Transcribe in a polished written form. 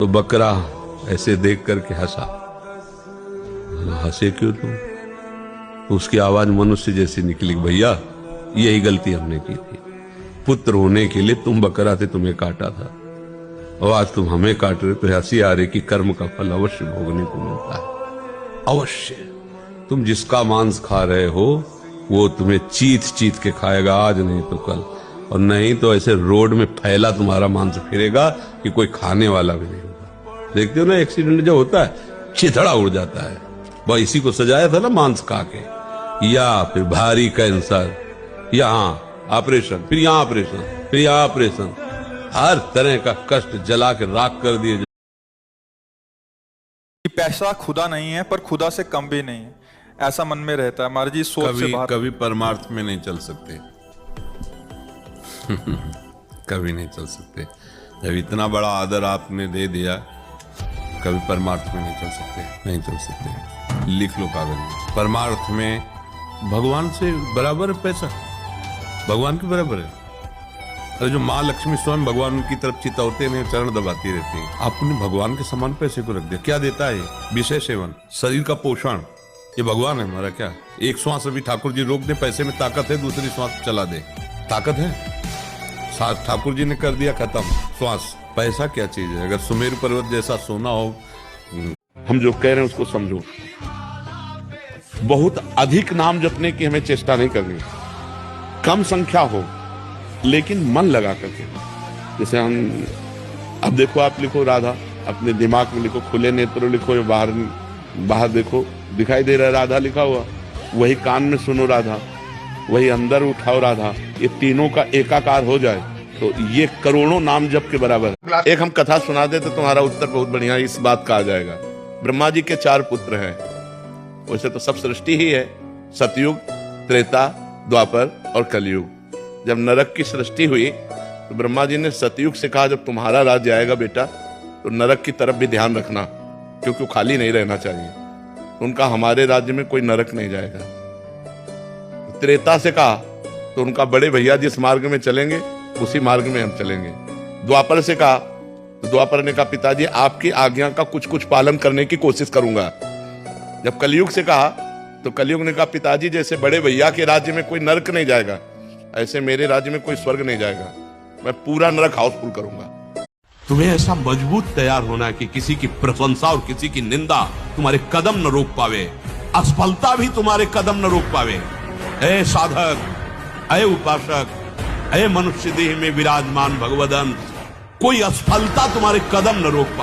तो बकरा ऐसे देख करके हंसा। हंसे क्यों तुम? तो उसकी आवाज मनुष्य जैसी निकली, भैया यही गलती हमने की थी, पुत्र होने के लिए तुम बकरा थे, तुम्हें काटा था, और आज तुम हमें काट रहे, तो हंसी आ रही कि कर्म का फल अवश्य भोगने को मिलता है। अवश्य तुम जिसका मांस खा रहे हो वो तुम्हें चीत चीत के खाएगा, आज नहीं तो कल, और नहीं तो ऐसे रोड में फैला तुम्हारा मांस फिरेगा कि कोई खाने वाला भी नहीं होगा। देखते हो ना, एक्सीडेंट जो होता है छिथड़ा उड़ जाता है, वह इसी को सजाया था ना, मांस खा के। या फिर भारी कैंसर, यहाँ ऑपरेशन, फिर यहाँ ऑपरेशन, फिर यहाँ ऑपरेशन, हर तरह का कष्ट जला के राख कर दिए। पैसा खुदा नहीं है पर खुदा से कम भी नहीं है, ऐसा मन में रहता है। हमारी जी सोच से बाहर कभी परमार्थ में नहीं चल सकते कभी नहीं चल सकते। जब इतना बड़ा आदर आपने दे दिया, कभी परमार्थ में नहीं चल सकते, नहीं चल सकते। लिख लो कागज में, परमार्थ में भगवान से बराबर है पैसा, भगवान के बराबर है। अरे जो माँ लक्ष्मी स्वयं भगवान की तरफ चितौते में चरण दबाती रहती है, आपने भगवान के समान पैसे को रख दिया। क्या देता है? विषय सेवन, शरीर का पोषण, ये भगवान है हमारा। क्या एक श्वास अभी ठाकुर जी रोक दे, पैसे में ताकत है, दूसरी श्वास चला दे, ताकत है? ठाकुर जी ने कर दिया खत्म श्वास। पैसा क्या चीज है? अगर सुमेरु पर्वत जैसा सोना हो, हम जो कह रहे हैं उसको समझो। बहुत अधिक नाम जपने की हमें चेष्टा नहीं करनी, कम संख्या हो लेकिन मन लगा करके। जैसे हम अब देखो, आप लिखो राधा, अपने दिमाग में लिखो, खुले नेत्रों लिखो, या बाहर देखो, दिखाई दे रहा है राधा लिखा हुआ, वही कान में सुनो राधा, वही अंदर उठाओ राधा, ये तीनों का एकाकार हो जाए तो ये करोड़ों नाम जप के बराबर है। एक हम कथा सुना दे तो तुम्हारा उत्तर बहुत बढ़िया इस बात का आ जाएगा। ब्रह्मा जी के 4 पुत्र हैं, वैसे तो सब सृष्टि ही है, सतयुग, त्रेता, द्वापर और कलयुग। जब नरक की सृष्टि हुई तो ब्रह्मा जी ने सतयुग से कहा, जब तुम्हारा राज्य आएगा बेटा तो नरक की तरफ भी ध्यान रखना, क्योंकि खाली नहीं रहना चाहिए। उनका हमारे राज्य में कोई नरक नहीं जाएगा। त्रेता से कहा तो उनका बड़े भैया जिस मार्ग में चलेंगे उसी मार्ग में हम चलेंगे। द्वापर से कहा तो द्वापर ने कहा, पिताजी आपकी आज्ञा का कुछ कुछ पालन करने की कोशिश करूंगा। जब कलयुग से कहा तो कलयुग ने कहा, पिताजी जैसे बड़े भैया के राज्य में कोई नरक नहीं जाएगा, ऐसे मेरे राज्य में कोई स्वर्ग नहीं जाएगा, मैं पूरा नरक हाउसफुल करूंगा। तुम्हें ऐसा मजबूत तैयार होना है कि किसी की प्रशंसा और किसी की निंदा तुम्हारे कदम न रोक पावे, असफलता भी तुम्हारे कदम न रोक पावे। ऐ साधक, ऐ उपासक, ऐ मनुष्य देह में विराजमान भगवदंश, कोई असफलता तुम्हारे कदम न रोक पावे।